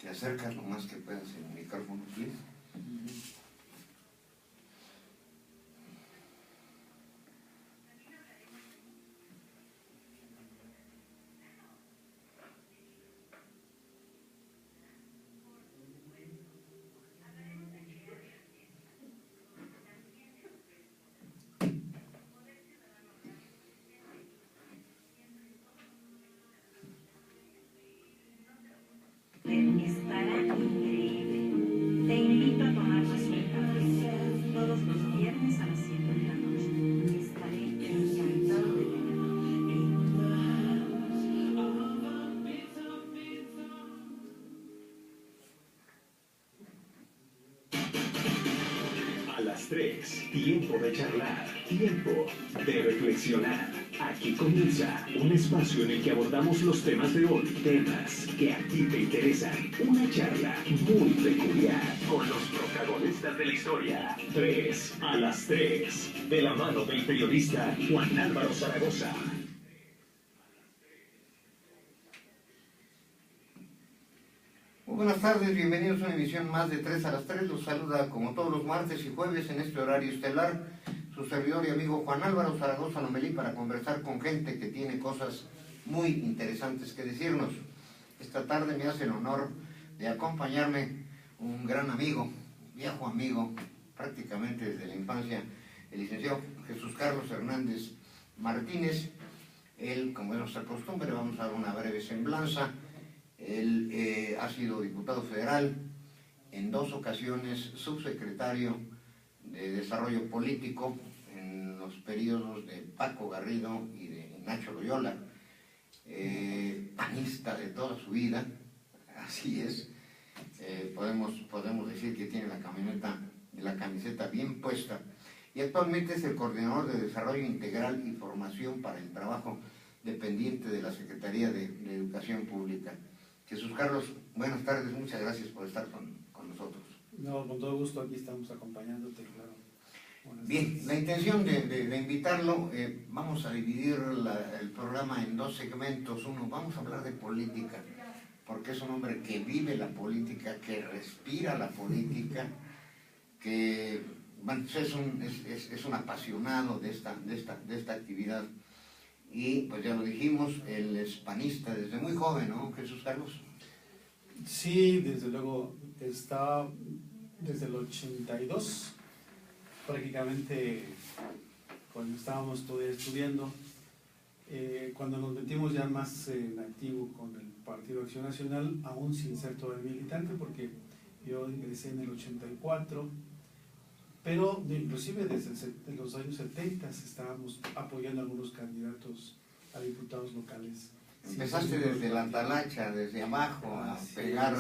te acercas lo más que puedas el micrófono, please. Estará increíble. Te invito a tomar tus café todos los viernes a las 7 de la noche. Estaré encantado de tenerte. A las 3, tiempo de charlar, tiempo de reflexionar. Aquí comienza un espacio en el que abordamos los temas de hoy, temas que a ti te interesan. Una charla muy peculiar con los protagonistas de la historia. 3 a las 3, de la mano del periodista Juan Álvaro Zaragoza. Muy buenas tardes, bienvenidos a una emisión más de 3 a las 3. Los saluda como todos los martes y jueves en este horario estelar su servidor y amigo Juan Álvaro Zaragoza Lomelí, para conversar con gente que tiene cosas muy interesantes que decirnos. Esta tarde me hace el honor de acompañarme un gran amigo, viejo amigo, prácticamente desde la infancia, el licenciado Jesús Carlos Hernández Martínez. Él, como es nuestra costumbre, vamos a dar una breve semblanza. Él ha sido diputado federal, en 2 ocasiones subsecretario de Desarrollo Político en los periodos de Paco Garrido y de Nacho Loyola, panista de toda su vida, así es. Podemos decir que tiene la camiseta bien puesta, y actualmente es el coordinador de Desarrollo Integral y Formación para el Trabajo, dependiente de la Secretaría de Educación Pública. Jesús Carlos, buenas tardes, muchas gracias por estar con nosotros. No, con todo gusto, aquí estamos acompañándote, claro. Bien, la intención de invitarlo, vamos a dividir el programa en 2 segmentos. Uno, vamos a hablar de política, porque es un hombre que vive la política, que respira la política, que bueno, es un apasionado de esta actividad. Y pues ya lo dijimos, él es panista desde muy joven, ¿no, Jesús Carlos? Sí, desde luego, está desde el 82, prácticamente cuando estábamos todavía estudiando, cuando nos metimos ya más en activo con el Partido Acción Nacional, aún sin ser todavía militante, porque yo ingresé en el 84, pero inclusive desde los años 70 estábamos apoyando a algunos candidatos a diputados locales. Empezaste desde la talacha, desde abajo, a pegar,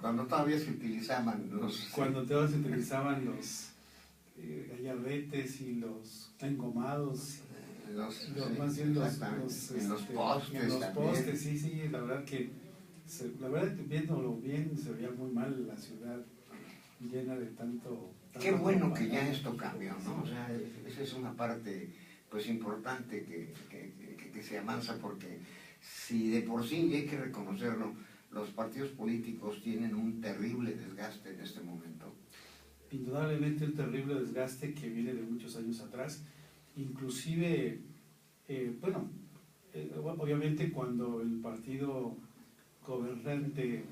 cuando todavía se utilizaban los... Cuando todavía se utilizaban los gallardetes y los engomados, más bien los postes, sí, la verdad que viéndolo bien se veía muy mal la ciudad llena de tanto... Qué bueno que ya esto cambió, ¿no? O sea, esa es una parte pues importante que se avanza, porque si de por sí, y hay que reconocerlo, los partidos políticos tienen un terrible desgaste en este momento. Indudablemente un terrible desgaste que viene de muchos años atrás, inclusive, obviamente cuando el partido gobernante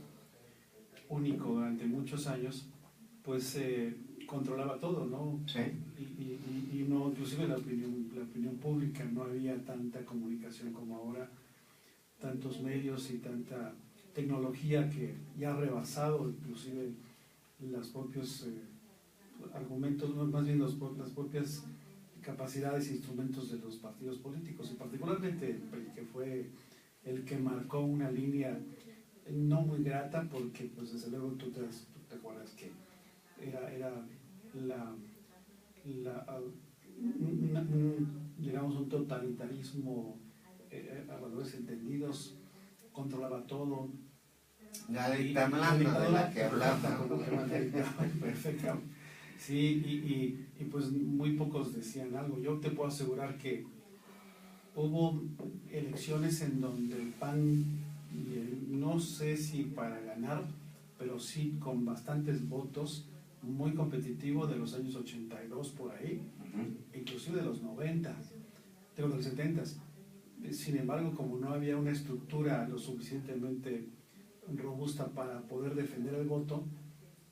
único durante muchos años, pues controlaba todo, ¿no? Sí. Y no, inclusive la opinión pública, no había tanta comunicación como ahora, tantos medios y tanta tecnología que ya ha rebasado inclusive los propios argumentos, más bien las propias capacidades e instrumentos de los partidos políticos, y particularmente el PRI, que fue el que marcó una línea no muy grata, porque pues desde luego tú te acuerdas que era digamos un totalitarismo a valores entendidos, controlaba todo. La dictadura de la que hablaba. Perfectamente. Sí, y pues muy pocos decían algo. Yo te puedo asegurar que hubo elecciones en donde el PAN no sé si para ganar, pero sí con bastantes votos, muy competitivo de los años 82 por ahí, inclusive de los 90, de los 70. Sin embargo, como no había una estructura lo suficientemente robusta para poder defender el voto,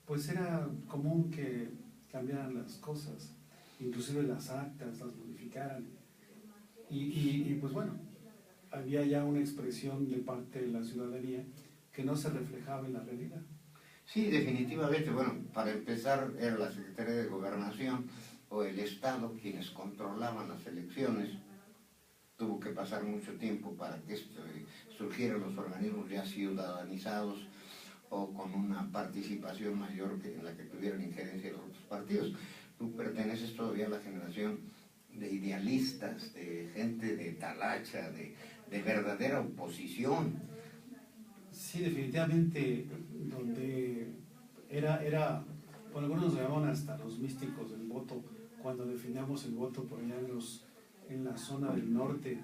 pues era común que cambiaran las cosas, inclusive las actas, las modificaran. Y pues bueno, había ya una expresión de parte de la ciudadanía que no se reflejaba en la realidad. Sí, definitivamente. Bueno, para empezar, era la Secretaría de Gobernación o el Estado quienes controlaban las elecciones. Tuvo que pasar mucho tiempo para que surgieran los organismos ya ciudadanizados o con una participación mayor que en la que tuvieran injerencia los otros partidos. Tú perteneces todavía a la generación de idealistas, de gente de talacha, de verdadera oposición. Sí, definitivamente, donde era, bueno, algunos nos llamaban hasta los místicos del voto, cuando definíamos el voto por allá en la zona del norte.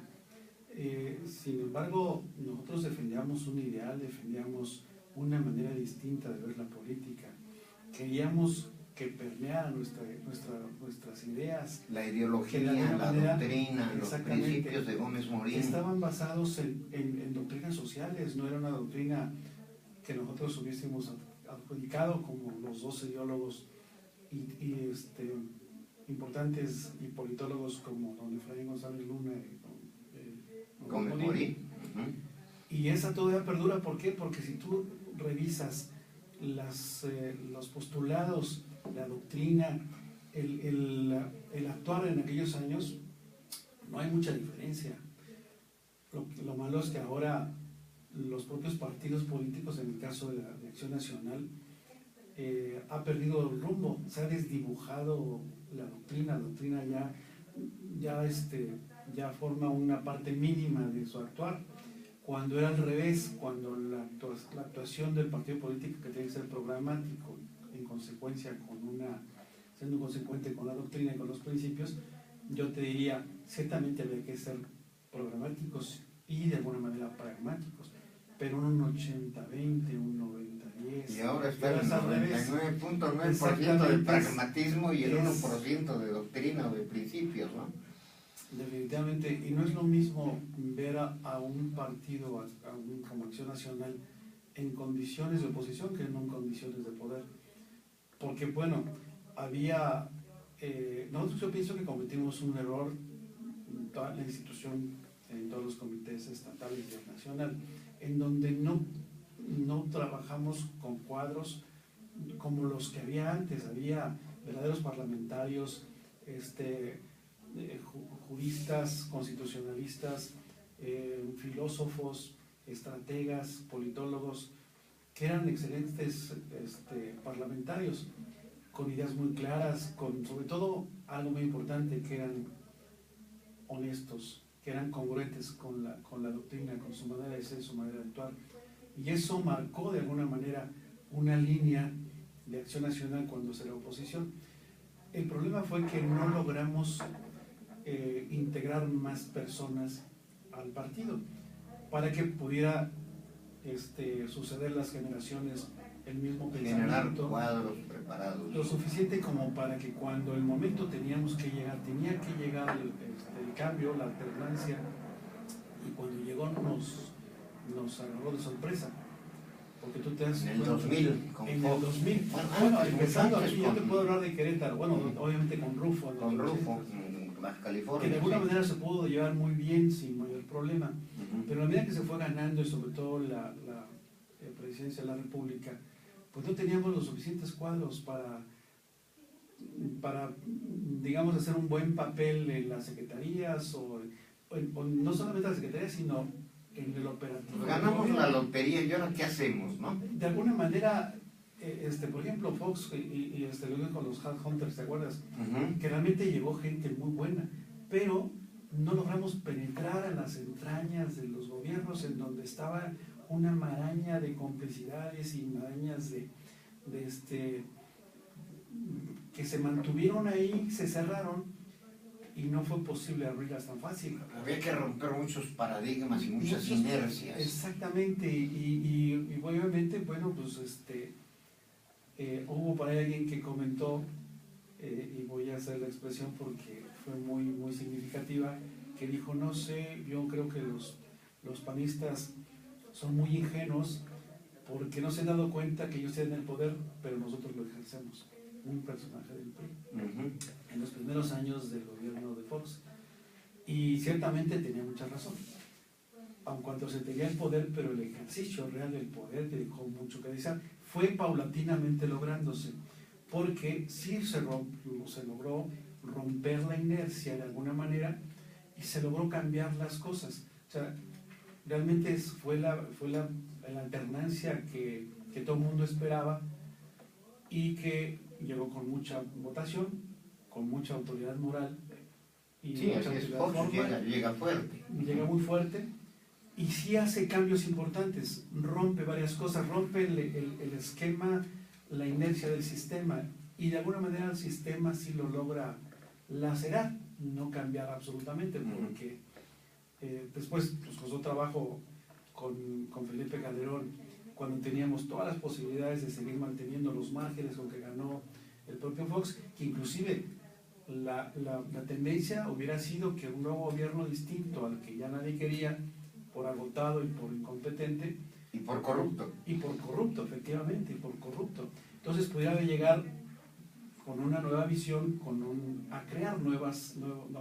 Sin embargo, nosotros defendíamos un ideal, defendíamos una manera distinta de ver la política. Queríamos que permearan nuestras ideas. La ideología, la doctrina, los principios de Gómez Morín. Estaban basados en doctrinas sociales, no era una doctrina que nosotros hubiésemos adjudicado como los dos ideólogos importantes y politólogos como don Efraín González Luna y don Gómez Morín. Y esa todavía perdura, ¿por qué? Porque si tú revisas los postulados, la doctrina, el actuar en aquellos años, no hay mucha diferencia. Lo malo es que ahora los propios partidos políticos, en el caso de Acción Nacional, ha perdido el rumbo, se ha desdibujado la doctrina ya forma una parte mínima de su actuar, cuando era al revés, cuando la actuación del partido político, que tiene que ser programático, en consecuencia siendo consecuente con la doctrina y con los principios, yo te diría, ciertamente había que ser programáticos y de alguna manera pragmáticos, pero un 80-20, un 90-10. Y ahora está el 99.9% de pragmatismo y el 1% de doctrina o de principios, ¿no? Definitivamente, y no es lo mismo ver a un partido, como Acción Nacional, en condiciones de oposición que no en condiciones de poder. Porque, bueno, yo pienso que cometimos un error en toda la institución, en todos los comités estatales y internacional, en donde no trabajamos con cuadros como los que había antes. Había verdaderos parlamentarios, juristas, constitucionalistas, filósofos, estrategas, politólogos, que eran excelentes parlamentarios, con ideas muy claras, sobre todo algo muy importante, que eran honestos, que eran congruentes con la doctrina, con su manera de ser, su manera de actuar. Y eso marcó de alguna manera una línea de Acción Nacional cuando se era oposición. El problema fue que no logramos integrar más personas al partido para que pudiera suceder las generaciones el mismo pensamiento, generar cuadros preparados, lo suficiente como para que cuando el momento tenía que llegar el cambio, la alternancia, y cuando llegó nos agarró de sorpresa, porque tú te das en el 2000 con en Fox. el 2000, Bueno, empezando antes aquí, yo te puedo hablar de Querétaro, bueno, obviamente con Rufo, con Rufo, en Baja California, que de alguna sí. manera se pudo llevar muy bien sin mayor problema, pero a medida que se fue ganando, y sobre todo la presidencia de la República, pues no teníamos los suficientes cuadros para digamos, hacer un buen papel en las secretarías, o no solamente en las secretarías, sino en el operativo. Pues ganamos la lotería, ¿y ahora qué hacemos, no? De alguna manera, por ejemplo, Fox y lo digo con los Hunters, ¿te acuerdas? Que realmente llegó gente muy buena, pero no logramos penetrar a las entrañas de los gobiernos, en donde estaba una maraña de complicidades y marañas que se mantuvieron ahí, se cerraron, y no fue posible abrirlas tan fácil. Había que romper muchos paradigmas y muchas Muchos- inercias. Exactamente, y obviamente, bueno, pues hubo por ahí alguien que comentó, y voy a hacer la expresión porque fue muy, muy significativa, que dijo, no sé, yo creo que los panistas son muy ingenuos porque no se han dado cuenta que ellos tienen el poder, pero nosotros lo ejercemos. Un personaje del PRI Ujú. en los primeros años del gobierno de Fox. Y ciertamente tenía mucha razón. Aun cuando se tenía el poder, pero el ejercicio real del poder dejó mucho que desear. Fue paulatinamente lográndose, porque sí se logró romper la inercia de alguna manera y se logró cambiar las cosas. O sea, realmente fue la alternancia que todo el mundo esperaba y que llegó con mucha votación, con mucha autoridad moral y Sí, mucha así es, autoridad Fox formal. llega fuerte. Llega muy fuerte y sí hace cambios importantes, rompe varias cosas, rompe el esquema, la inercia del sistema y de alguna manera el sistema sí lo logra lacerar, no cambiar absolutamente, porque después pues, costó trabajo con Felipe Calderón cuando teníamos todas las posibilidades de seguir manteniendo los márgenes con que ganó el propio Fox, que inclusive la tendencia hubiera sido que un nuevo gobierno distinto al que ya nadie quería, por agotado y por incompetente, Y por corrupto. y por corrupto, efectivamente, y por corrupto. Entonces pudiera llegar con una nueva visión, a crear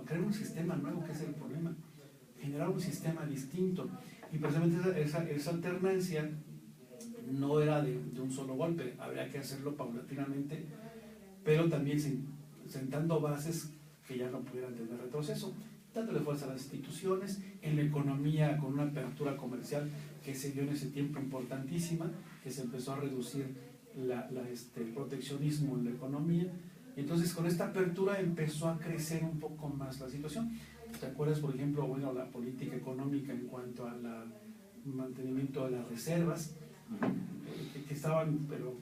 crear un sistema nuevo, que es el problema, generar un sistema distinto. Y precisamente esa alternancia no era de un solo golpe, habría que hacerlo paulatinamente, pero también sentando bases que ya no pudieran tener retroceso, dándole fuerza a las instituciones, en la economía con una apertura comercial que se dio en ese tiempo importantísima, que se empezó a reducir el proteccionismo en la economía, y entonces con esta apertura empezó a crecer un poco más la situación. ¿Te acuerdas, por ejemplo, bueno, la política económica en cuanto al mantenimiento de las reservas, que estaban, pero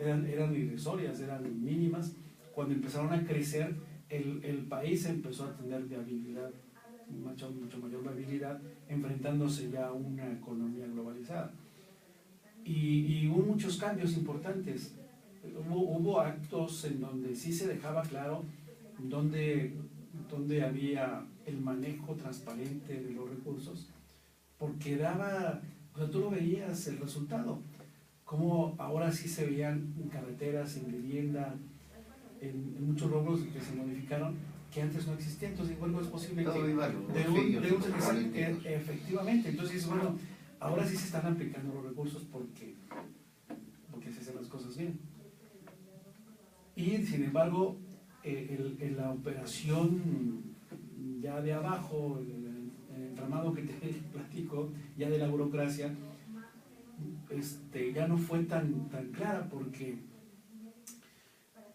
eran irrisorias, eran mínimas? Cuando empezaron a crecer, el país empezó a tener viabilidad, mucho mayor viabilidad, enfrentándose ya a una economía globalizada. Y hubo muchos cambios importantes. Hubo actos en donde sí se dejaba claro donde había el manejo transparente de los recursos, porque o sea, tú lo veías el resultado, como ahora sí se veían en carreteras, en vivienda, en muchos rubros que se modificaron, que antes no existían. Entonces, bueno, es posible Todo que iba a los bolsillos políticos. efectivamente, entonces, bueno, ahora sí se están aplicando los recursos porque se hacen las cosas bien. Y sin embargo, en la operación ya de abajo, el entramado que te platico, ya de la burocracia, ya no fue tan clara, porque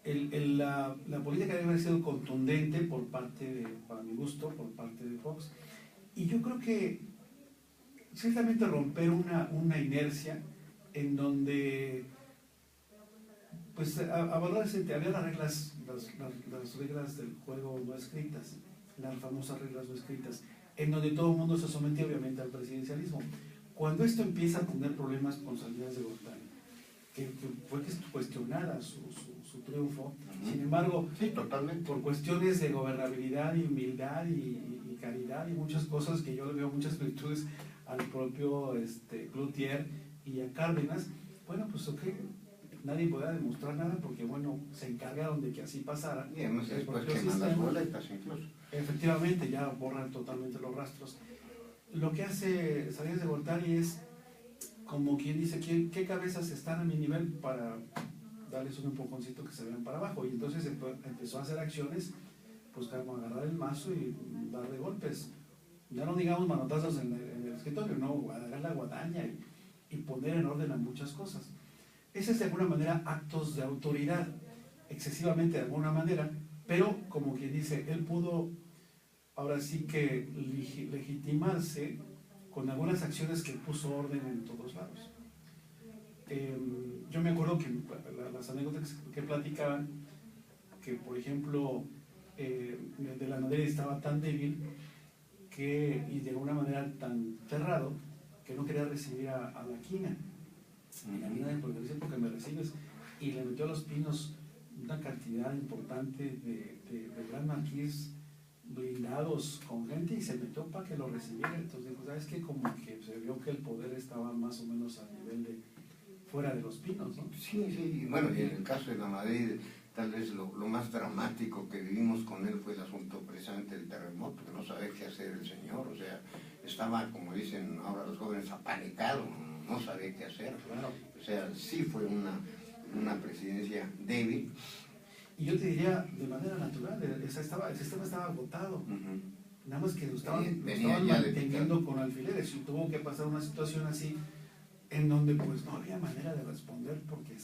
la política debe haber sido contundente para mi gusto, por parte de Fox, y yo creo que ciertamente romper una inercia en donde pues había las reglas del juego no escritas, las famosas reglas no escritas, en donde todo el mundo se sometía obviamente al presidencialismo. Cuando esto empieza a tener problemas con Salinas de Gortari, que fue cuestionada su triunfo, sin embargo, Sí, totalmente. por cuestiones de gobernabilidad y humildad y caridad y muchas cosas que yo le veo muchas virtudes al propio Cloutier y a Cárdenas, bueno, pues ok, nadie podía demostrar nada porque, bueno, se encargaron de que así pasara. Y además El después propio queman las sistema, boletas incluso. efectivamente, ya borran totalmente los rastros. Lo que hace Salinas de Gortari es, como quien dice, ¿qué cabezas están a mi nivel para darles un empujoncito que se vean para abajo? Y entonces empezó a hacer acciones, pues como agarrar el mazo y darle golpes. Ya no digamos manotazos en el escritorio, no, agarrar la guadaña y poner en orden a muchas cosas. Ese es de alguna manera actos de autoridad, excesivamente de alguna manera, pero como quien dice, él pudo ahora sí que legitimarse con algunas acciones que puso orden en todos lados. Yo me acuerdo que las anécdotas que platicaban, que por ejemplo de la Madrid estaba tan débil y de una manera tan cerrado que no quería recibir a la quina. Y la quina porque dice, porque me recibes, y le metió a Los Pinos una cantidad importante de gran marquís blindados con gente y se metió para que lo recibiera. Entonces dijo, ¿sabes qué? Como que se vio que el poder estaba más o menos a nivel de fuera de Los Pinos, ¿no? Sí, sí, y bueno, y en el caso de la Madrid, tal vez lo más dramático que vivimos con él fue el asunto precisamente del terremoto, que no sabía qué hacer el señor, o sea, estaba, como dicen ahora los jóvenes, apanicado, no sabía qué hacer. Claro. O sea, sí fue una presidencia débil. Y yo te diría, de manera natural, el sistema estaba agotado. Nada más que lo estaban manteniendo con alfileres, y tuvo que pasar una situación así en donde pues no había manera de responder porque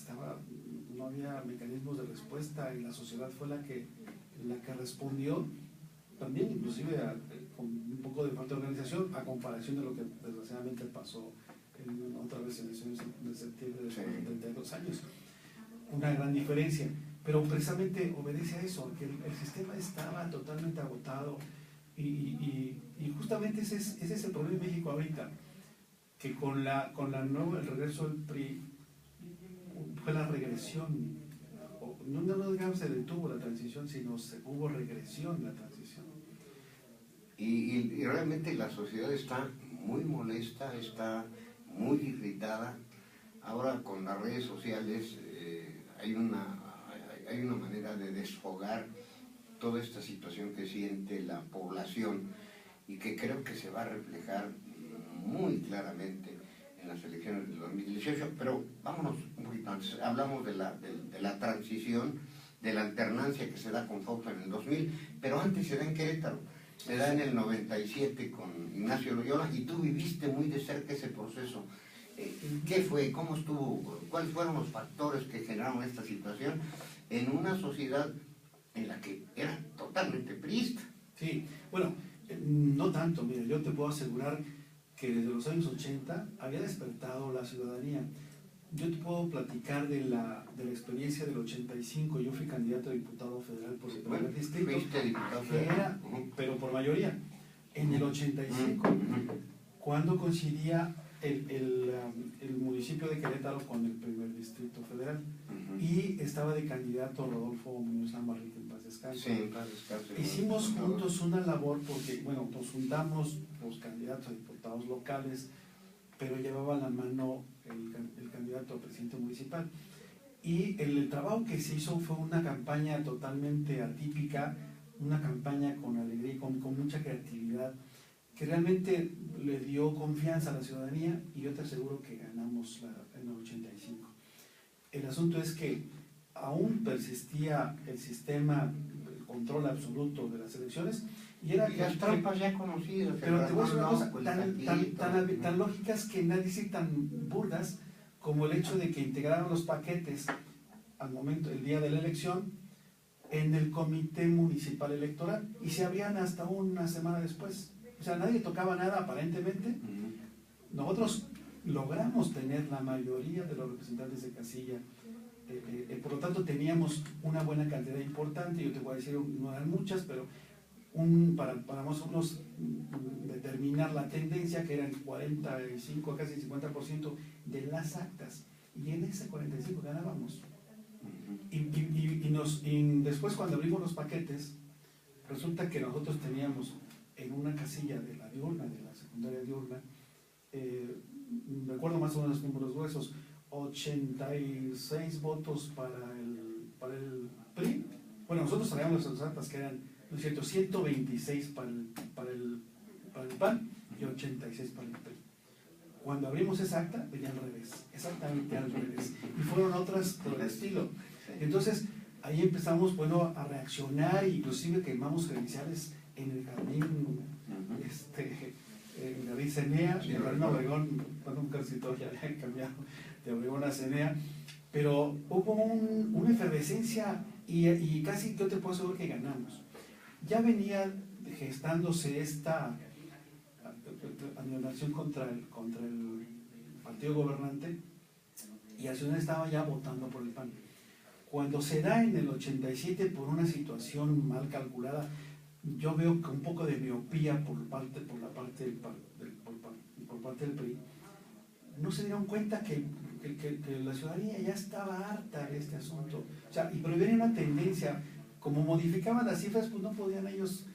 no había mecanismos de respuesta, y la sociedad fue la que respondió, también inclusive con un poco de falta de organización, a comparación de lo que desgraciadamente pasó otra vez en el 11 de septiembre después de 32 años. Una gran diferencia, pero precisamente obedece a eso, que el sistema estaba totalmente agotado, y justamente ese es el problema en México ahorita, que con el regreso del PRI fue la regresión. No digamos se detuvo la transición, sino hubo regresión en la transición. Y realmente la sociedad está muy molesta, está muy irritada. Ahora con las redes sociales hay una manera de desfogar toda esta situación que siente la población y que creo que se va a reflejar muy claramente en las elecciones del 2018, pero vámonos un poquito antes. Hablamos de la transición, de la alternancia que se da con Fox en el 2000, pero antes se da en Querétaro, se da en el 97 con Ignacio Loyola, y tú viviste muy de cerca ese proceso. ¿Qué fue? ¿Cómo estuvo? ¿Cuáles fueron los factores que generaron esta situación en una sociedad en la que era totalmente priista? Sí, bueno, no tanto. Mira, yo te puedo asegurar que desde los años 80 había despertado la ciudadanía. Yo te puedo platicar de la experiencia del 85. Yo fui candidato a diputado federal por el primer distrito, fuiste diputado que era, pero por mayoría, en el 85, cuando coincidía el municipio de Querétaro con el primer distrito federal, y estaba de candidato Rodolfo Muñoz Lamarrique, en paz descanse. Sí, en paz descanse. Hicimos juntos una labor porque, bueno, nos juntamos los candidatos a diputados locales, pero llevaba la mano el candidato a presidente municipal. Y el trabajo que se hizo fue una campaña totalmente atípica, una campaña con alegría, con mucha creatividad, que realmente le dio confianza a la ciudadanía, y yo te aseguro que ganamos en el 85. El asunto es que aún persistía el sistema, el control absoluto de las elecciones, y las trampas ya conocidas. Pero te voy a decir una cosa, tan lógicas que nadie dice, tan burdas, como el hecho de que integraron los paquetes al momento, el día de la elección, en el comité municipal electoral, y se abrían hasta una semana después. O sea, nadie tocaba nada aparentemente. Nosotros logramos tener la mayoría de los representantes de casilla, por lo tanto teníamos una buena cantidad importante. Yo te voy a decir, no eran muchas, pero para más o menos determinar la tendencia, que eran 45, casi 50% de las actas, y en ese 45 ganábamos. Y después, cuando abrimos los paquetes, resulta que nosotros teníamos en una casilla de la diurna, de la secundaria diurna, recuerdo más o menos los números gruesos, 86 votos para el PRI. Bueno, nosotros traíamos las actas que eran, ¿no es cierto?, 126 para el PAN y 86 para el PRI. Cuando abrimos esa acta, venía al revés, exactamente al revés. Y fueron otras por el estilo. Entonces, ahí empezamos, bueno, a reaccionar, inclusive quemamos credenciales en el jardín, en el jardín Cenea, en el jardín Obregón, cuando un casito ya había cambiado de Obregón a Cenea, pero hubo una efervescencia, y casi yo te puedo asegurar que ganamos. Ya venía gestándose esta animación contra el partido gobernante, y la ciudadanía estaba ya votando por el PAN. Cuando se da en el 87 por una situación mal calculada, yo veo que un poco de miopía por parte del PRI, no se dieron cuenta que la ciudadanía ya estaba harta de este asunto. O sea, y prohibieron una tendencia, como modificaban las cifras, pues no podían ellos,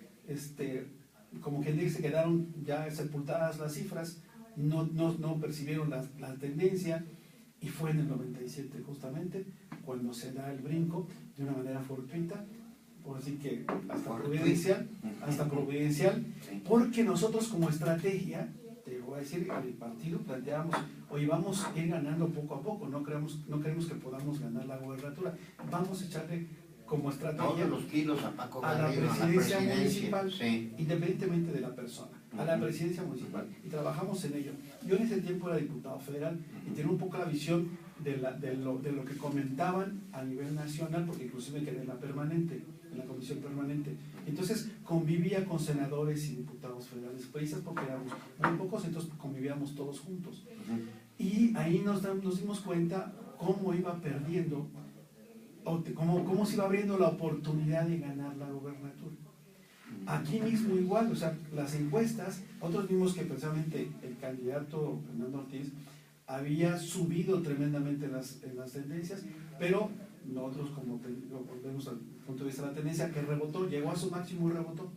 como que se quedaron ya sepultadas las cifras, no percibieron la tendencia, y fue en el 97 justamente cuando se da el brinco de una manera fortuita, por decir que hasta providencial, porque nosotros como estrategia, te voy a decir, el partido planteamos, oye, vamos a ir ganando poco a poco, no queremos que podamos ganar la gobernatura, vamos a echarle como estrategia todos los kilos a Paco a la Garrido, presidencia municipal, sí. Independientemente de la persona, a la presidencia municipal, y trabajamos en ello. Yo en ese tiempo era diputado federal y tenía un poco la visión de lo que comentaban a nivel nacional, porque inclusive quedé en la permanente, en la comisión permanente. Entonces convivía con senadores y diputados federales países, porque éramos muy pocos, entonces convivíamos todos juntos. Y ahí nos dimos cuenta cómo iba perdiendo, cómo se iba abriendo la oportunidad de ganar la gobernatura. Aquí mismo igual, o sea, las encuestas, nosotros vimos que precisamente el candidato Fernando Ortiz había subido tremendamente en las tendencias, pero nosotros como volvemos al punto de vista de la tendencia, que rebotó, llegó a su máximo y rebotó.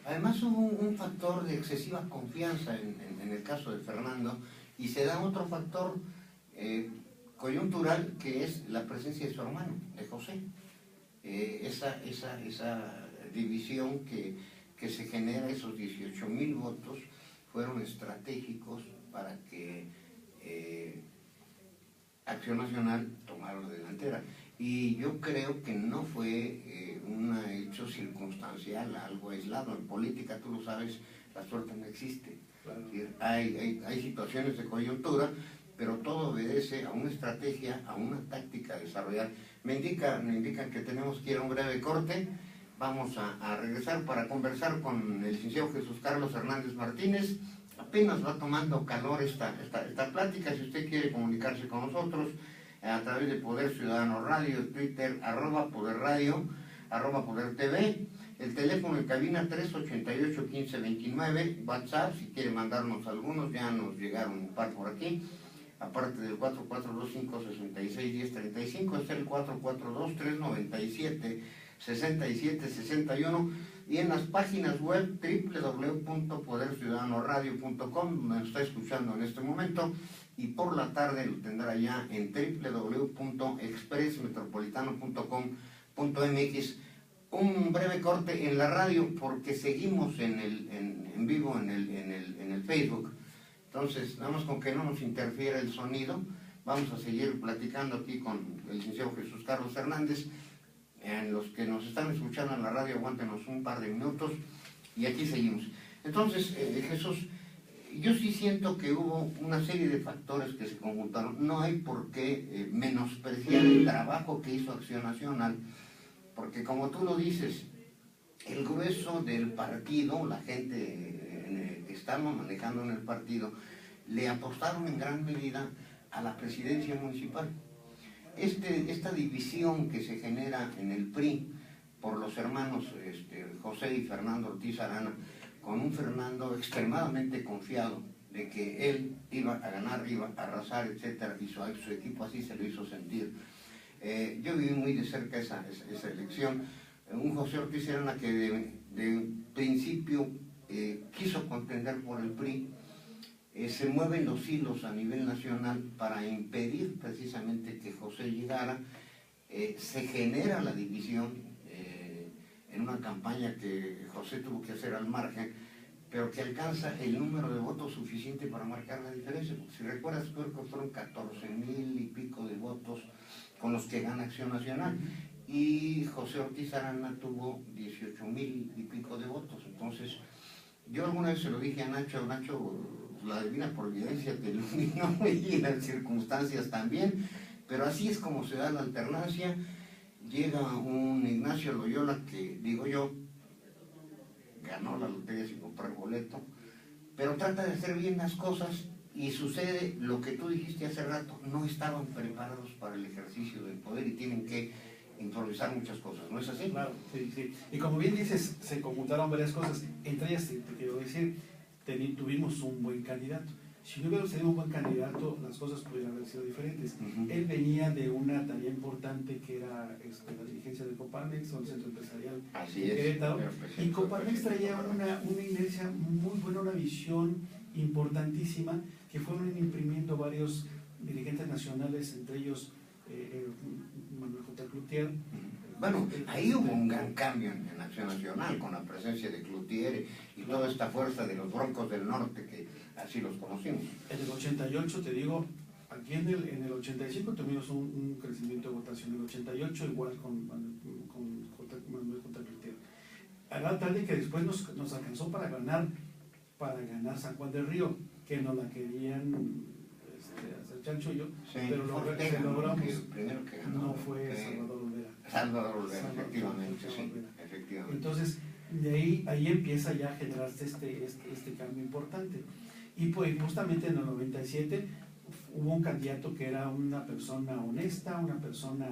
Además hubo un factor de excesiva confianza en el caso de Fernando, y se da otro factor coyuntural, que es la presencia de su hermano, de José. Esa división que se genera, esos 18,000 votos, fueron estratégicos para que Acción Nacional tomara la delantera. Y yo creo que no fue un hecho circunstancial, algo aislado. En política, tú lo sabes, la suerte no existe. Claro. Hay situaciones de coyuntura, pero todo obedece a una estrategia, a una táctica a desarrollar. Me indican que tenemos que ir a un breve corte. Vamos a regresar para conversar con el licenciado Jesús Carlos Hernández Martínez. Apenas va tomando calor esta plática. Si usted quiere comunicarse con nosotros a través de Poder Ciudadano Radio, Twitter, @Poder Radio, @Poder TV, el teléfono en cabina 388-1529, WhatsApp, si quiere mandarnos algunos, ya nos llegaron un par por aquí, aparte del 4425-661035, es el 442-397-6761, y en las páginas web www.poderciudadanoradio.com, donde nos está escuchando en este momento, y por la tarde lo tendrá ya en www.expressmetropolitano.com.mx. Un breve corte en la radio, porque seguimos en vivo en el Facebook. Entonces, nada más con que no nos interfiera el sonido, vamos a seguir platicando aquí con el licenciado Jesús Carlos Hernández. En los que nos están escuchando en la radio, aguántenos un par de minutos y aquí seguimos. Entonces, Jesús, yo sí siento que hubo una serie de factores que se conjuntaron. No hay por qué menospreciar el trabajo que hizo Acción Nacional, porque como tú lo dices, el grueso del partido, la gente que estamos manejando en el partido, le apostaron en gran medida a la presidencia municipal. Esta división que se genera en el PRI por los hermanos José y Fernando Ortiz Arana, con un Fernando extremadamente confiado de que él iba a ganar, iba a arrasar, etcétera, y su equipo así se lo hizo sentir. Yo viví muy de cerca esa elección. Un José Ortiz Arana que de principio quiso contender por el PRI. Se mueven los hilos a nivel nacional para impedir precisamente que José llegara. Se genera la división en una campaña que José tuvo que hacer al margen, pero que alcanza el número de votos suficiente para marcar la diferencia. Si recuerdas, creo que fueron 14,000 y pico de votos con los que gana Acción Nacional, y José Ortiz Arana tuvo 18,000 y pico de votos. Entonces, yo alguna vez se lo dije a Nacho, la divina providencia te iluminó y las circunstancias también, pero así es como se da la alternancia. Llega un Ignacio Loyola que, digo yo, ganó la lotería sin comprar boleto, pero trata de hacer bien las cosas y sucede lo que tú dijiste hace rato, no estaban preparados para el ejercicio del poder y tienen que improvisar muchas cosas, ¿no es así? Claro, sí, sí. Y como bien dices, se conjuntaron varias cosas. Entre ellas, te quiero decir, tuvimos un buen candidato. Si no hubiéramos tenido un buen candidato, las cosas pudieran haber sido diferentes. Él venía de una tarea importante que era la dirigencia de Coparmex, o el centro empresarial Así de es. Querétaro. Y Coparmex traía una inercia muy buena, una visión importantísima, que fueron imprimiendo varios dirigentes nacionales, entre ellos Manuel J. Cloutier. Bueno, ahí hubo un gran cambio en Acción Nacional con la presencia de Cloutier y toda esta fuerza de los Broncos del Norte, que así los conocimos. En el 88, te digo, aquí en el 85 tuvimos un crecimiento de votación, en el 88 igual con Manuel J. Cloutier. A tal de que después nos alcanzó para ganar San Juan del Río, que nos la querían hacer chanchullo, Sí, pero se Ortega, logramos. el primero que ganó No fue Salvador Olvera. Salvador Olvera, Salvador efectivamente, sí, Olvera. efectivamente. Entonces, de ahí empieza ya a generarse este cambio importante. Y pues justamente en el 97 hubo un candidato que era una persona honesta, una persona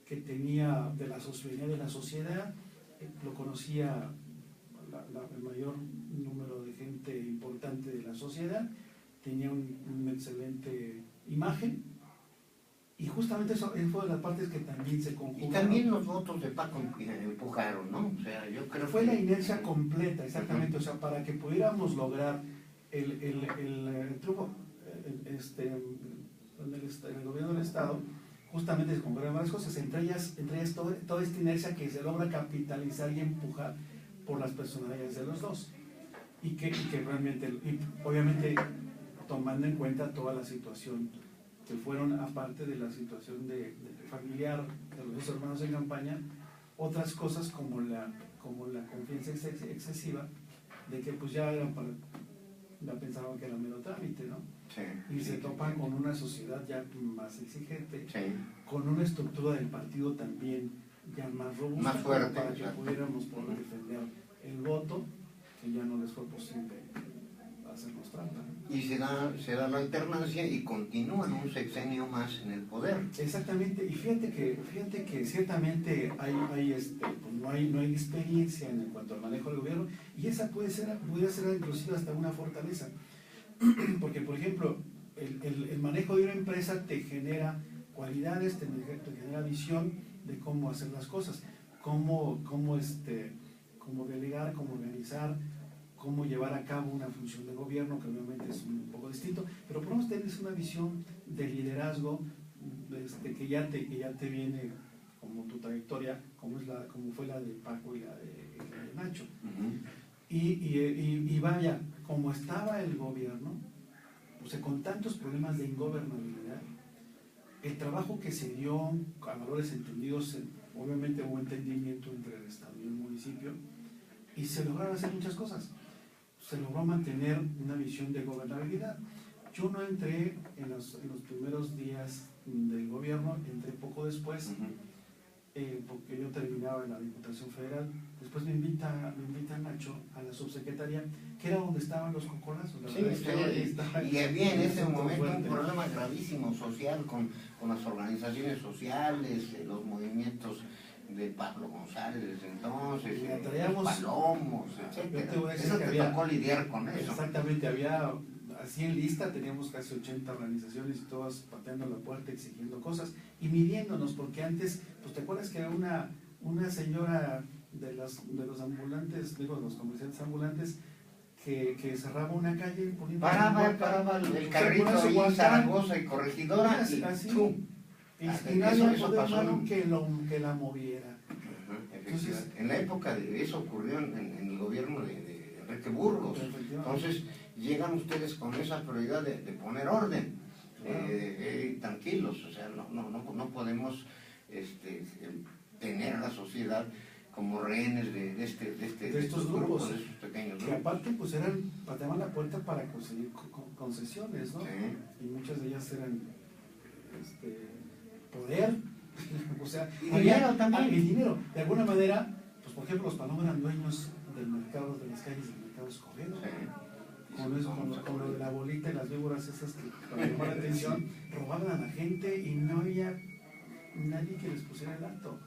que tenía de la sociedad, lo conocía el mayor número de gente importante de la sociedad, tenía una excelente imagen, y justamente eso fue de las partes que también se conjugaron. Y también los votos de Paco empujaron, ¿no? O sea, yo creo fue que... la inercia completa, exactamente. O sea, para que pudiéramos lograr el triunfo en el gobierno del Estado, justamente se conjugaron varias cosas, entre ellas toda esta inercia que se logra capitalizar y empujar por las personalidades de los dos. Y que realmente, y obviamente tomando en cuenta toda la situación que fueron, aparte de la situación de familiar de los dos hermanos en campaña, otras cosas como la confianza excesiva de que pues ya pensaban que era mero trámite, ¿no? Sí, Y se topan con una sociedad ya más exigente, con una estructura del partido también ya más robusta, más fuerte, para que pudiéramos poder defender el voto, que ya no les fue posible hacernos trampa. Y se da la alternancia y continúan un sexenio más en el poder. Exactamente, y fíjate que ciertamente pues no hay experiencia en cuanto al manejo del gobierno, y esa pudiera ser inclusive hasta una fortaleza, porque por ejemplo, el manejo de una empresa te genera cualidades, te genera visión de cómo hacer las cosas, cómo delegar, cómo organizar, cómo llevar a cabo una función de gobierno, que obviamente es un poco distinto, pero por lo menos tienes una visión de liderazgo que ya te viene como tu trayectoria, como fue la de Paco y la de Nacho. Y vaya, como estaba el gobierno, pues con tantos problemas de ingobernabilidad, el trabajo que se dio a valores entendidos, obviamente hubo entendimiento entre el Estado y el municipio, y se lograron hacer muchas cosas. Se logró mantener una visión de gobernabilidad. Yo no entré en los primeros días del gobierno, entré poco después, porque yo terminaba en la Diputación Federal. Después me invita Nacho a la subsecretaría, que era donde estaban los cocolazos. Y había en ese momento un problema gravísimo social con las organizaciones sociales, los movimientos de Pablo González entonces, los Palomos, etc. Eso te tocó lidiar con eso. Exactamente, había así en lista, teníamos casi 80 organizaciones y todas pateando la puerta exigiendo cosas y midiéndonos, porque antes, pues te acuerdas que una señora de los ambulantes, digo, de los comerciantes ambulantes, que cerraba una calle poniendo paraba el carrito ahí, Zaragoza y Corregidora, y nadie podía mano que la moviera. Entonces, en la época de eso ocurrió en el gobierno de Enrique Burgos. Entonces llegan ustedes con esa prioridad de poner orden, tranquilos, o sea, no podemos tener a la sociedad como rehenes de estos grupos, de estos pequeños grupos. Que aparte pues pateaban la puerta para conseguir concesiones, ¿no? Sí. Y muchas de ellas eran poder, o sea, y dinero también. Y dinero. De alguna manera, pues por ejemplo, los Palomos eran dueños del mercado, de las calles del mercado Escobedo. Sí. con lo de la bolita y las víboras esas que para llamar la atención, robaban a la gente y no había nadie que les pusiera el alto.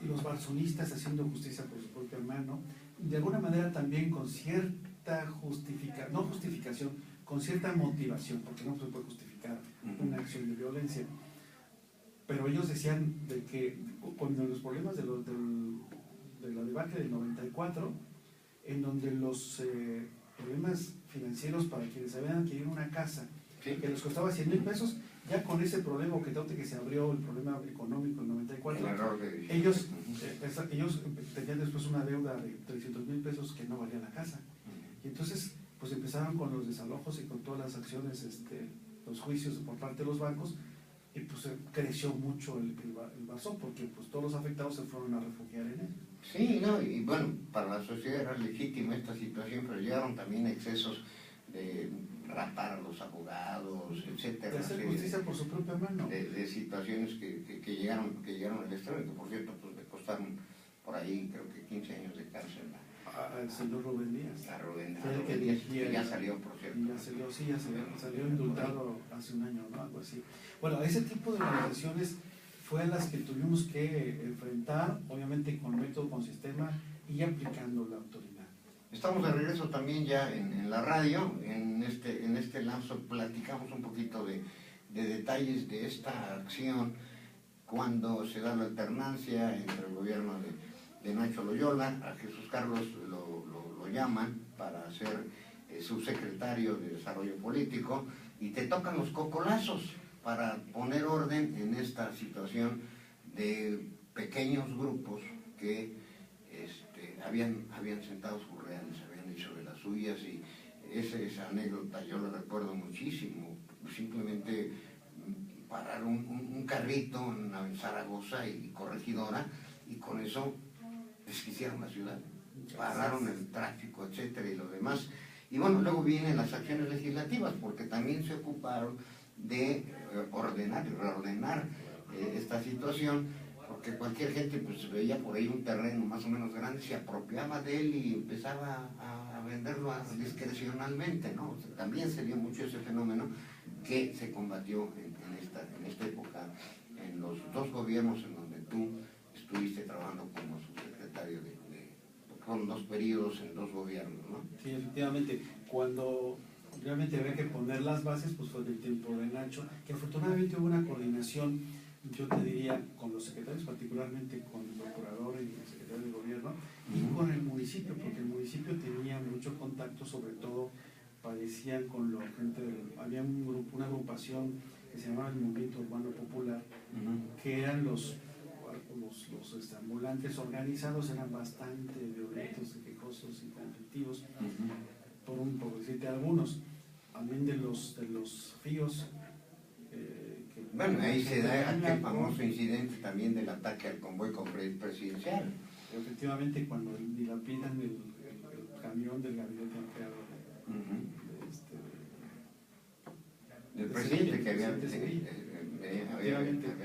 Y los barzonistas haciendo justicia por su propia mano, de alguna manera también con cierta justificación, con cierta motivación, porque no se puede justificar una acción de violencia. Pero ellos decían de que cuando los problemas de la debacle del 94, en donde los problemas financieros para quienes habían adquirido una casa, Sí. que les costaba 100,000 pesos, ya con ese problema que se abrió el problema económico en 94, El error de... ellos tenían después una deuda de 300,000 pesos que no valía la casa. Y entonces pues empezaron con los desalojos y con todas las acciones, los juicios por parte de los bancos, y pues creció mucho el Barzón, porque pues todos los afectados se fueron a refugiar en él. Sí, no, y bueno, para la sociedad era legítima esta situación, pero llegaron también excesos de rapar a los abogados, etcétera. De hacer justicia por su propia mano. De situaciones que llegaron al extremo, que por cierto pues le costaron por ahí creo que 15 años de cárcel Al señor Rubén Díaz. a Rubén Que Díaz, dirigía que ya salió, por cierto. Ya salió indultado hace un año, ¿no? Algo así. Bueno, ese tipo de organizaciones fue a las que tuvimos que enfrentar, obviamente con método, con sistema y aplicando la autoridad. Estamos de regreso también ya en la radio. En este lapso platicamos un poquito de detalles de esta acción cuando se da la alternancia entre el gobierno de Nacho Loyola. A Jesús Carlos lo llaman para ser subsecretario de Desarrollo Político y te tocan los cocolazos para poner orden en esta situación de pequeños grupos que habían sentado sus reales, habían hecho de las suyas, y esa anécdota yo la recuerdo muchísimo. Simplemente pararon un carrito en Zaragoza y Corregidora, y con eso desquiciaron la ciudad, pararon el tráfico, etcétera, y lo demás. Y bueno, luego vienen las acciones legislativas, porque también se ocuparon de ordenar y reordenar esta situación, porque cualquier gente pues veía por ahí un terreno más o menos grande, se apropiaba de él y empezaba a venderlo discrecionalmente, ¿no? O sea, también se dio mucho ese fenómeno que se combatió en esta época, en los dos gobiernos en donde tú estuviste trabajando como subsecretario con 2 periodos en 2 gobiernos, ¿no? Sí, efectivamente, cuando realmente había que poner las bases, pues fue del tiempo de Nacho, que afortunadamente hubo una coordinación, yo te diría, con los secretarios, particularmente con el procurador y el secretario de gobierno, y con el municipio, porque el municipio tenía mucho contacto, sobre todo padecían con la gente, había una agrupación que se llamaba el Movimiento Urbano Popular, que eran los ambulantes organizados, eran bastante violentos, quejosos y conflictivos, por decirte algunos, también de los FIOS. Bueno, ahí se da aquel famoso incidente también del ataque al convoy presidencial. Efectivamente, cuando dilapidan el camión del gabinete ampliado del presidente que había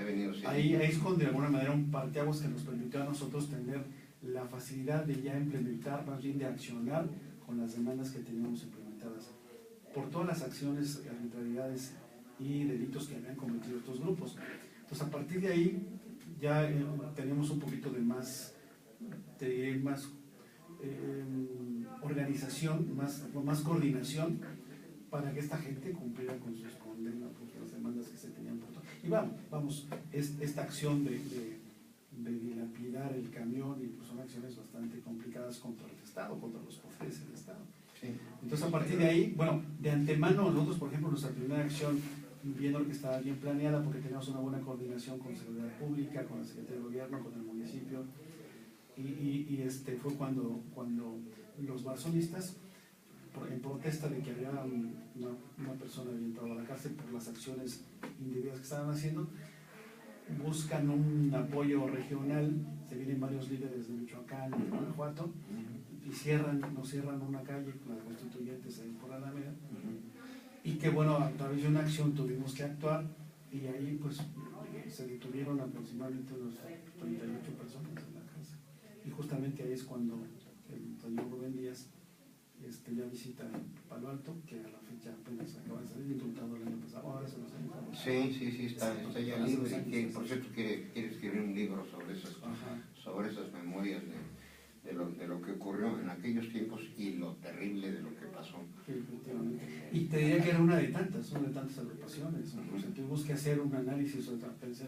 venido. Sí. Ahí es con de alguna manera un parteaguas que nos permitió a nosotros tener la facilidad de ya implementar, más bien de accionar con las demandas que teníamos implementadas por todas las acciones, arbitrariedades y delitos que habían cometido estos grupos. Entonces, a partir de ahí ya teníamos un poquito de más organización, más coordinación para que esta gente cumpliera con sus condenas, con las demandas que se tenían por todo. Y vamos, esta acción de dilapidar el camión, y pues son acciones bastante complicadas contra el Estado, contra los poderes del Estado. Sí. Entonces, a partir de ahí, bueno, de antemano nosotros, por ejemplo, nuestra primera acción, viendo que estaba bien planeada, porque teníamos una buena coordinación con Seguridad Pública, con la Secretaría de Gobierno, con el municipio, y fue cuando los barzonistas, en protesta de que había una persona había entrado a la cárcel por las acciones indebidas que estaban haciendo, buscan un apoyo regional, se vienen varios líderes de Michoacán y de Guanajuato, y nos cierran una calle, la de Constituyentes, ahí por Alameda, y que bueno, a través de una acción tuvimos que actuar, y ahí pues se detuvieron aproximadamente unos 38 personas en la cárcel. Y justamente ahí es cuando el señor Rubén Díaz ya visita Palo Alto, que a la fecha apenas acaba de salir indultado el año pasado, ahora se los años. Sí, está ya libre. Y que, por cierto, quiere escribir un libro sobre esas memorias de lo que ocurrió en aquellos tiempos y lo terrible de lo que pasó. Y te diría que era una de tantas agrupaciones. Entonces tuvimos que hacer un análisis,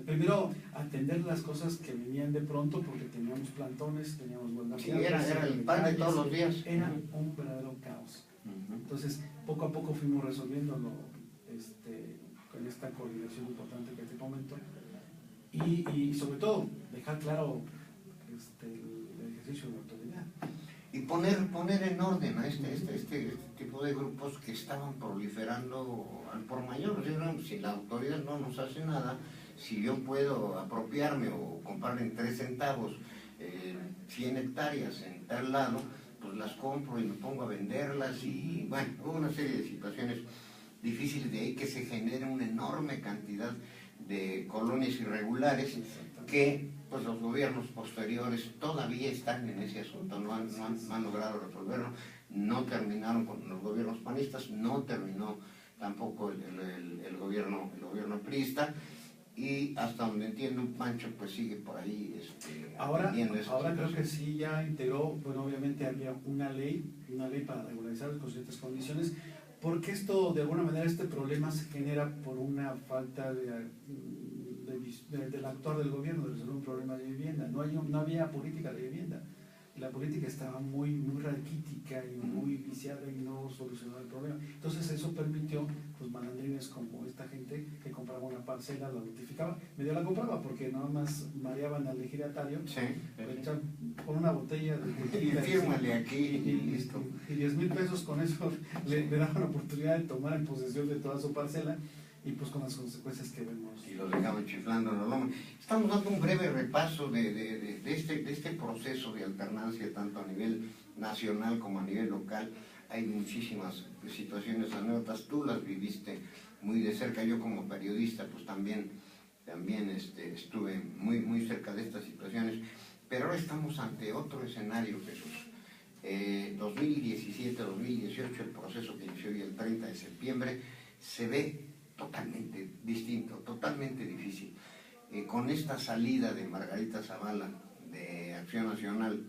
primero atender las cosas que venían de pronto, porque teníamos plantones, teníamos huelgas. Sí, era el pan de todos los días. Era un verdadero caos. Entonces, poco a poco fuimos resolviéndolo con esta coordinación importante que te comento. Y sobre todo, dejar claro el ejercicio de autoridad. Y poner en orden a este tipo de grupos que estaban proliferando al por mayor. Si la autoridad no nos hace nada, si yo puedo apropiarme o comprar en 3 centavos 100 hectáreas en tal lado, pues las compro y me pongo a venderlas. Y bueno, hubo una serie de situaciones difíciles, de ahí que se genere una enorme cantidad de colonias irregulares que pues los gobiernos posteriores todavía están en ese asunto, no han logrado resolverlo, no terminaron con los gobiernos panistas, no terminó tampoco el gobierno priista, y hasta donde entiendo Pancho pues sigue por ahí ahora creo que sí ya integró. Bueno, obviamente había una ley para regularizar las consiguientes condiciones, porque esto de alguna manera este problema se genera por una falta del actuar del gobierno de resolver un problema de vivienda. No había política de vivienda. La política estaba muy raquítica y muy viciada y no solucionaba el problema. Entonces eso permitió pues malandrines como esta gente que compraba una parcela, la notificaba, medio la compraba porque nada más mareaban al ejidatario, con una botella de tequila, y fírmale aquí y listo. Y 10,000 pesos con eso le daban la oportunidad de tomar en posesión de toda su parcela, y pues con las consecuencias que vemos. Y los dejaban chiflando en los lomos. Estamos dando un breve repaso de este proceso de alternancia, tanto a nivel nacional como a nivel local. Hay muchísimas situaciones, anécdotas, tú las viviste muy de cerca. Yo como periodista pues también estuve muy cerca de estas situaciones, pero ahora estamos ante otro escenario, Jesús. 2017-2018, el proceso que inició hoy el 30 de septiembre, se ve totalmente distinto, totalmente difícil. Con esta salida de Margarita Zavala de Acción Nacional,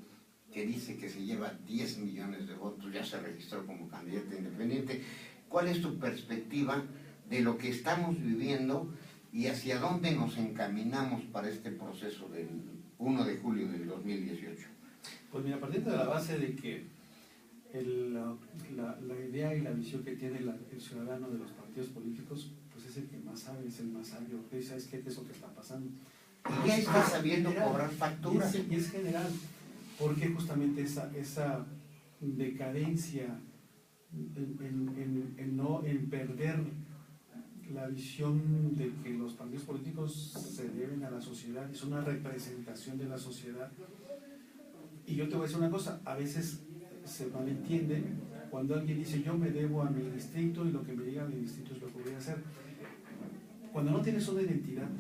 que dice que se lleva 10 millones de votos, ya se registró como candidata independiente. ¿Cuál es tu perspectiva de lo que estamos viviendo y hacia dónde nos encaminamos para este proceso del 1 de julio del 2018? Pues mira, partiendo de la base de que la idea y la visión que tiene el ciudadano de los partidos políticos, pues es el que más sabe, es el más sabio. ¿Sabes qué es lo que está pasando? Y ya está sabiendo cobrar facturas. Y es general, porque justamente esa decadencia en perder la visión de que los partidos políticos se deben a la sociedad, es una representación de la sociedad. Y yo te voy a decir una cosa, a veces se malentiende cuando alguien dice yo me debo a mi distrito y lo que me diga mi distrito es lo que voy a hacer. Cuando no tienes una identidad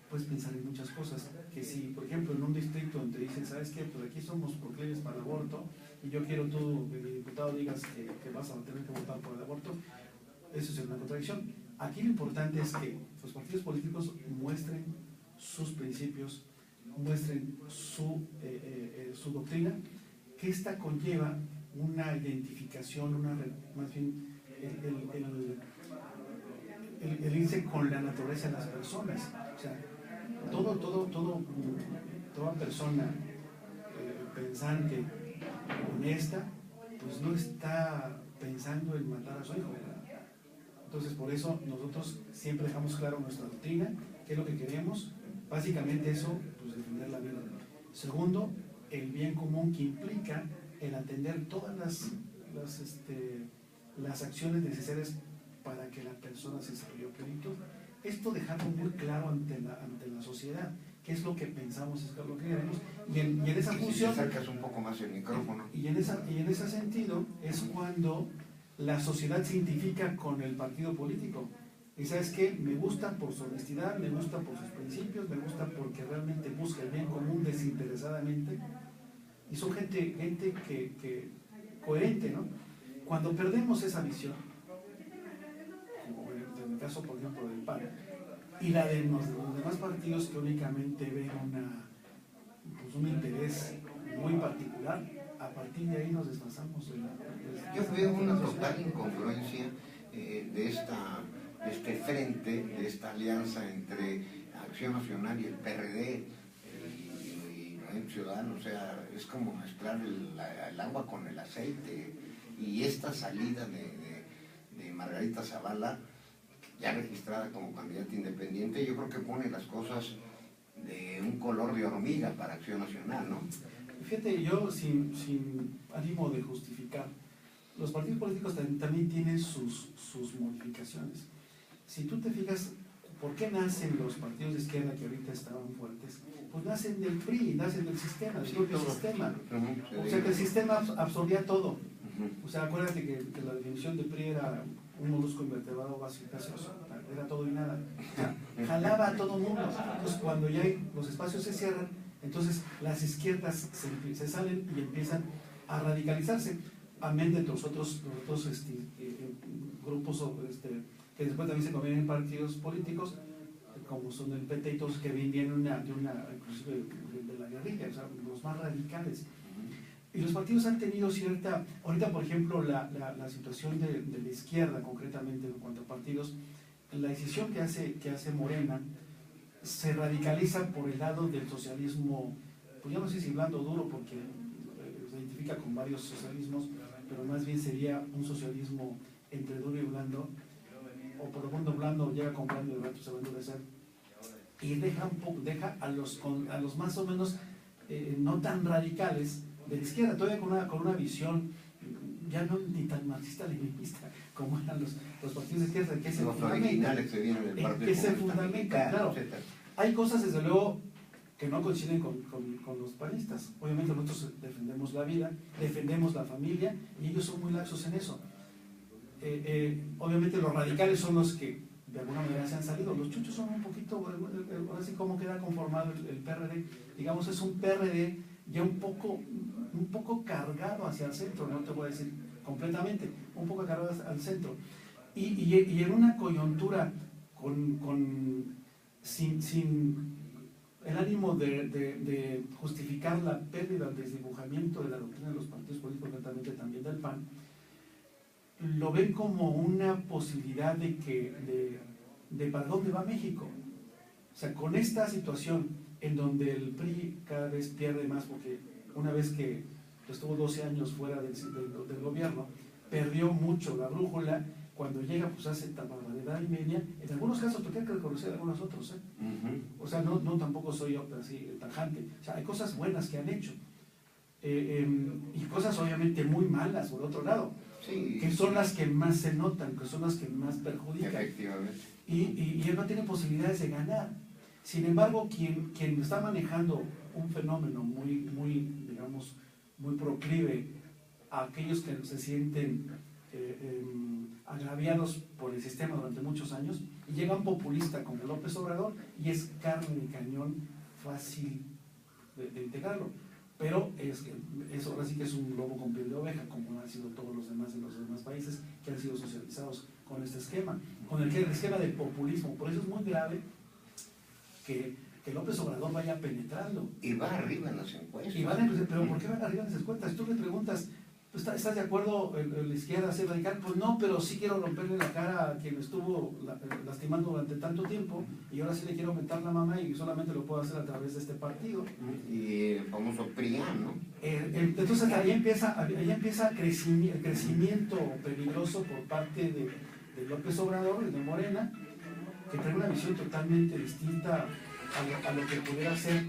puedes pensar en muchas cosas, que si por ejemplo en un distrito donde te dicen, ¿sabes qué? Pues aquí somos proclives para el aborto y yo quiero tú, que mi diputado, digas que vas a tener que votar por el aborto, eso es una contradicción. Aquí lo importante es que los partidos políticos muestren sus principios, muestren su doctrina, que esta conlleva una identificación, más bien el irse con la naturaleza de las personas. O sea, toda persona pensante, honesta, pues no está pensando en matar a su hijo, ¿verdad? Entonces por eso nosotros siempre dejamos claro nuestra doctrina, qué es lo que queremos. Básicamente eso, pues defender la vida. Segundo, el bien común, que implica el atender todas las acciones necesarias para que la persona se desarrolle plenitud. Esto dejarlo muy claro ante la sociedad, qué es lo que pensamos, es lo que queremos, y en esa función... Si acercas un poco más el micrófono. Y en ese sentido es cuando la sociedad se identifica con el partido político. Y ¿sabes qué? Me gusta por su honestidad, me gusta por sus principios, me gusta porque realmente busca el bien común desinteresadamente. Y son gente que coherente, ¿no? Cuando perdemos esa visión, como en el caso, por ejemplo, del PAN, y la de los demás partidos que únicamente ven pues un interés muy particular, a partir de ahí nos desfasamos. Yo veo una total incongruencia de este frente, de esta alianza entre Acción Nacional y el PRD y Movimiento Ciudadano. O sea, es como mezclar el agua con el aceite. Y esta salida de Margarita Zavala, ya registrada como candidata independiente, yo creo que pone las cosas de un color de hormiga para Acción Nacional, ¿no? Fíjate, yo sin ánimo de justificar, los partidos políticos también tienen sus modificaciones. Si tú te fijas, ¿por qué nacen los partidos de izquierda que ahorita estaban fuertes? Pues nacen del PRI, nacen del sistema, del propio sistema. O sea que el sistema absorbía todo. O sea, acuérdate que la definición de PRI era un molusco invertebrado básico gaseoso, era todo y nada. O sea, jalaba a todo el mundo. Entonces, cuando ya los espacios se cierran, entonces las izquierdas se salen y empiezan a radicalizarse. Amén de los otros grupos que después también se convierten en partidos políticos, como son el PT y todos que vienen inclusive de la guerrilla, o sea, los más radicales. Y los partidos han tenido cierta, ahorita por ejemplo la situación de la izquierda concretamente en cuanto a partidos, la decisión que hace Morena se radicaliza por el lado del socialismo, pues yo no sé si blando o duro, porque se identifica con varios socialismos, pero más bien sería un socialismo entre duro y blando, o por lo menos blando llega con blando y el rato se va a endurecer, y deja a los más o menos no tan radicales de la izquierda, todavía con una visión ya no ni tan marxista-leninista como eran los partidos de izquierda, que es el fundamento, claro. Hay cosas desde luego que no coinciden con los panistas. Obviamente nosotros defendemos la vida, defendemos la familia, y ellos son muy laxos en eso. Obviamente los radicales son los que de alguna manera se han salido. Los chuchos son un poquito, así como queda conformado el PRD. Digamos, es un PRD ya un poco cargado hacia el centro, no te voy a decir completamente, un poco cargado al centro. Y en una coyuntura sin el ánimo de justificar la pérdida, el desdibujamiento de la doctrina de los partidos políticos, concretamente también del PAN, lo ven como una posibilidad de para dónde va México. O sea, con esta situación en donde el PRI cada vez pierde más, porque una vez que estuvo 12 años fuera del gobierno, perdió mucho la brújula. Cuando llega, pues hace barbaridad y media. En algunos casos, tengo que reconocer a algunos otros, O sea, no tampoco soy así tajante. O sea, hay cosas buenas que han hecho. Y cosas obviamente muy malas, por otro lado. Sí, que son las que más se notan, que son las que más perjudican. Efectivamente. Y él no tiene posibilidades de ganar. Sin embargo, quien está manejando un fenómeno digamos, muy proclive a aquellos que se sienten agraviados por el sistema durante muchos años, y llega un populista como López Obrador y es carne de cañón fácil de integrarlo. Pero eso ahora sí que es un lobo con piel de oveja, como han sido todos los demás en los demás países que han sido socializados con este esquema, con el esquema de populismo. Por eso es muy grave que López Obrador vaya penetrando. Y va arriba en las encuestas. Pero ¿por qué van arriba en las encuestas? Tú le preguntas, ¿estás de acuerdo la izquierda ser radical? Pues no, pero sí quiero romperle la cara a quien estuvo lastimando durante tanto tiempo, y ahora sí le quiero meter la mama, y solamente lo puedo hacer a través de este partido. Y el famoso PRIAN, ¿no? Entonces ahí empieza el crecimiento peligroso por parte de López Obrador y de Morena, que trae una visión totalmente distinta a lo que pudiera ser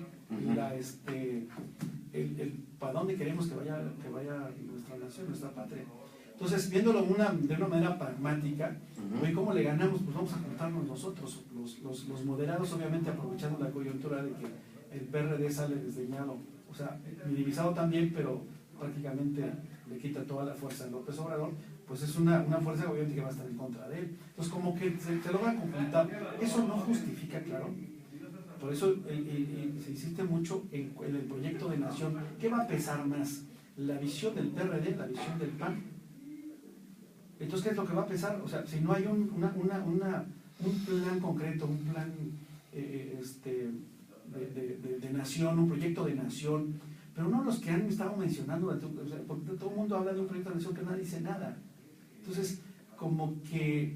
para dónde queremos que vaya nuestra nación, nuestra patria. Entonces, viéndolo de una manera pragmática, ¿cómo le ganamos? Pues vamos a juntarnos nosotros, los moderados, obviamente aprovechando la coyuntura de que el PRD sale desdeñado, o sea, minimizado también, pero prácticamente le quita toda la fuerza a López Obrador. Pues es una fuerza obviamente que va a estar en contra de él. Entonces, como que se logra conjuntar. Eso no justifica, claro. Por eso se insiste mucho en el proyecto de nación. ¿Qué va a pesar más? ¿La visión del PRD, la visión del PAN? Entonces, ¿qué es lo que va a pensar? O sea, si no hay un plan concreto, un plan de nación, un proyecto de nación, pero no los que han estado mencionando, o sea, porque todo el mundo habla de un proyecto de nación, pero nadie dice nada. Entonces, como que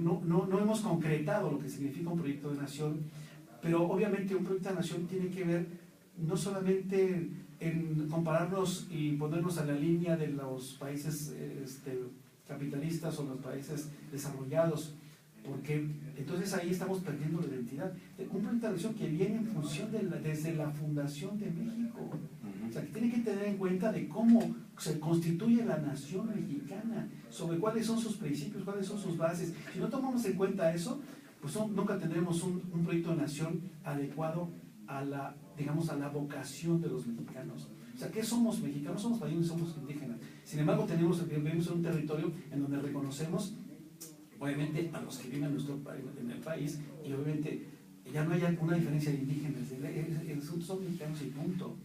no hemos concretado lo que significa un proyecto de nación, pero obviamente un proyecto de nación tiene que ver no solamente en compararnos y ponernos a la línea de los países capitalistas o los países desarrollados, porque entonces ahí estamos perdiendo la identidad. Un proyecto de nación que viene en función desde la fundación de México. O sea, que tiene que tener en cuenta de cómo se constituye la nación mexicana, sobre cuáles son sus principios, cuáles son sus bases. Si no tomamos en cuenta eso, pues nunca tendremos un proyecto de nación adecuado a la, digamos, a la vocación de los mexicanos. O sea, ¿qué somos mexicanos? Somos países, somos indígenas. Sin embargo, vivimos en un territorio en donde reconocemos, obviamente, a los que viven en el país, y obviamente ya no hay una diferencia de indígenas, son mexicanos y punto.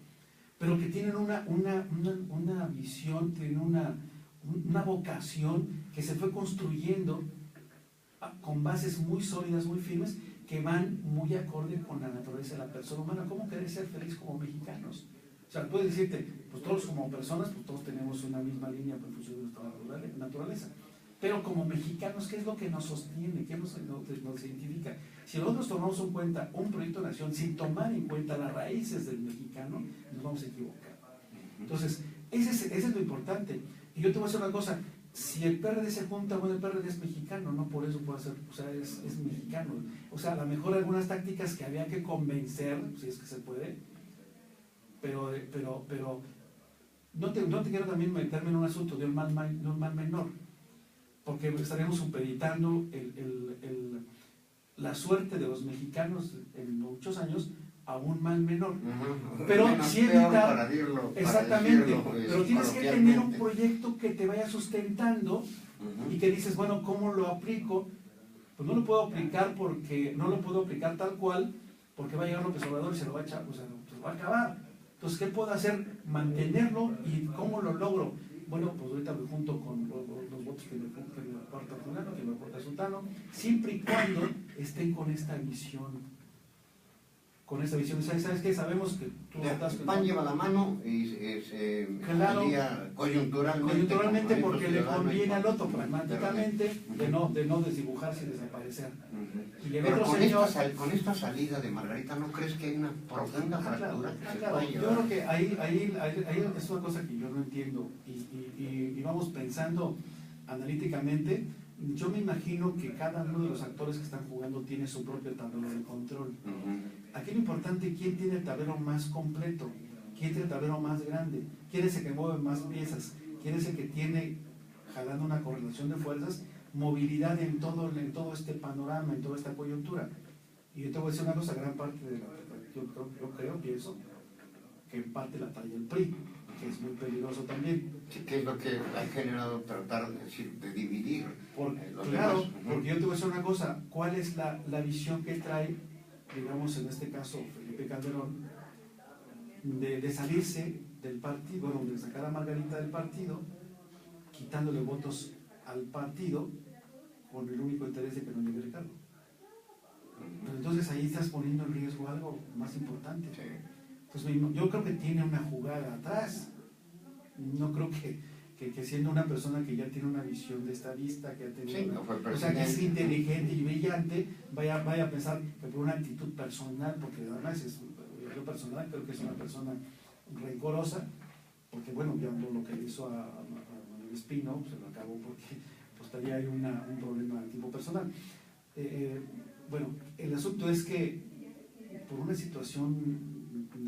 Pero que tienen una visión, tienen una vocación que se fue construyendo con bases muy sólidas, muy firmes, que van muy acorde con la naturaleza de la persona humana. ¿Cómo querer ser feliz como mexicanos? O sea, puedes decirte, pues todos como personas, pues todos tenemos una misma línea en función de nuestra naturaleza. Pero como mexicanos, ¿qué es lo que nos sostiene? ¿Qué nos identifica? Si nosotros tomamos en cuenta un proyecto de nación sin tomar en cuenta las raíces del mexicano, nos vamos a equivocar. Entonces, ese es lo importante. Y yo te voy a decir una cosa, si el PRD se junta, bueno, el PRD es mexicano, no por eso puede ser, o sea, es mexicano. O sea, a lo mejor algunas tácticas que había que convencer, si es que se puede, pero no te quiero también meterme en un asunto de un mal menor, porque estaríamos supeditando la suerte de los mexicanos en muchos años a un mal menor. Pero sí evitar, exactamente, pero tienes que tener un proyecto que te vaya sustentando y que dices, bueno, ¿cómo lo aplico? Pues no lo puedo aplicar tal cual, porque va a llegar López Obrador y se lo va a echar, o sea, se lo va a acabar. Entonces, ¿qué puedo hacer? Mantenerlo. ¿Y cómo lo logro? Bueno, pues ahorita me junto con los votos que me aporta fulano, que me aporta sultano, siempre y cuando estén con esta visión. ¿Sabes qué? Sabemos que tú estás... El PAN lleva la mano y claro, coyunturalmente porque le conviene al otro, pragmáticamente, de no desdibujarse y desaparecer. Y el pero otro con esta salida de Margarita, ¿no crees que hay una profunda fractura que se puede llevar? Yo creo que ahí es una cosa que yo no entiendo y vamos pensando analíticamente. Yo me imagino que cada uno de los actores que están jugando tiene su propio tablero de control. Aquí lo importante es quién tiene el tablero más completo, quién tiene el tablero más grande, quién es el que mueve más piezas, quién es el que tiene, jalando una correlación de fuerzas, movilidad en todo este panorama, en toda esta coyuntura. Y yo te voy a decir una cosa, gran parte de pienso que en parte la trae el PRI, que es muy peligroso también. Sí, que es lo que ha generado tratar de dividir. Claro, porque yo te voy a decir una cosa, ¿cuál es la visión que trae, digamos en este caso Felipe Calderón, de salirse del partido, bueno, de sacar a Margarita del partido, quitándole votos al partido con el único interés de que no llegue Ricardo? Pero entonces ahí estás poniendo en riesgo algo más importante. Entonces yo creo que tiene una jugada atrás. No creo que siendo una persona que ya tiene una visión de estadista, que ha tenido o sea, que es inteligente y brillante, vaya a pensar que por una actitud personal, porque además yo personal creo que es una persona rencorosa, porque bueno, ya lo que hizo a Manuel Espino se lo acabó porque pues todavía hay un problema de tipo personal. Bueno, el asunto es que por una situación pues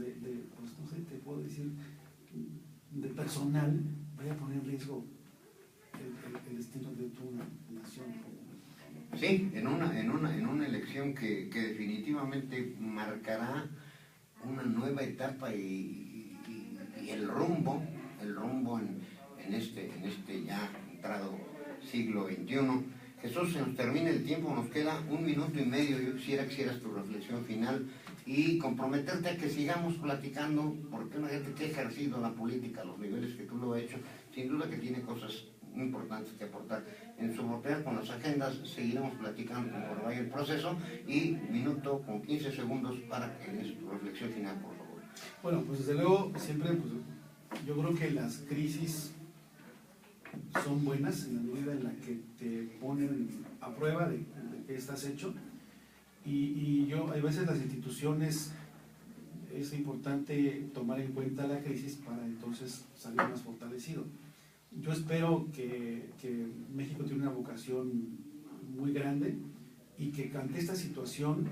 no sé, te puedo decir, de personal, vaya a poner en riesgo el destino de tu nación. Sí, en una elección que definitivamente marcará una nueva etapa y el rumbo en este ya entrado siglo XXI. Jesús, se nos termina el tiempo, nos queda 1 minuto y medio. Yo quisiera que hicieras tu reflexión final y comprometerte a que sigamos platicando, porque una gente que ha ejercido la política a los niveles que tú lo has hecho, sin duda que tiene cosas importantes que aportar. En su oportunidad con las agendas seguiremos platicando conforme vaya el proceso y minuto con 15 segundos para que des tu reflexión final, por favor. Bueno, pues desde luego siempre pues, yo creo que las crisis son buenas en la medida en la que te ponen a prueba de qué estás hecho y yo, hay veces las instituciones es importante tomar en cuenta la crisis para entonces salir más fortalecido. Yo espero que México tiene una vocación muy grande y que ante esta situación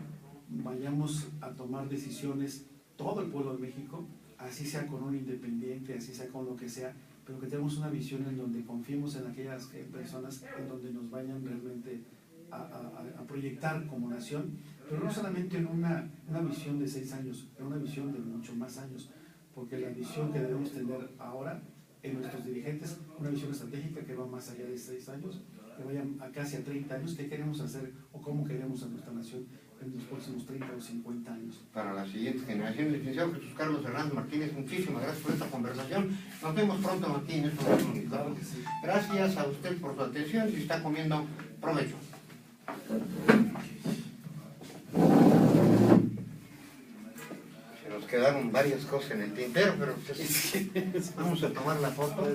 vayamos a tomar decisiones, todo el pueblo de México, así sea con un independiente, así sea con lo que sea, pero que tengamos una visión en donde confiemos en aquellas personas en donde nos vayan realmente a proyectar como nación, pero no solamente en una visión de 6 años, en una visión de mucho más años, porque la visión que debemos tener ahora en nuestros dirigentes, una visión estratégica que va más allá de 6 años, que vayan a casi a 30 años, qué queremos hacer o cómo queremos a nuestra nación en los próximos 30 o 50 años. Para las siguientes generaciones, licenciado Jesús Carlos Hernández Martínez, muchísimas gracias por esta conversación. Nos vemos pronto, Martínez. Claro que sí. Gracias a usted por su atención. Si está comiendo, provecho. Se nos quedaron varias cosas en el tintero, pero pues, vamos a tomar la foto.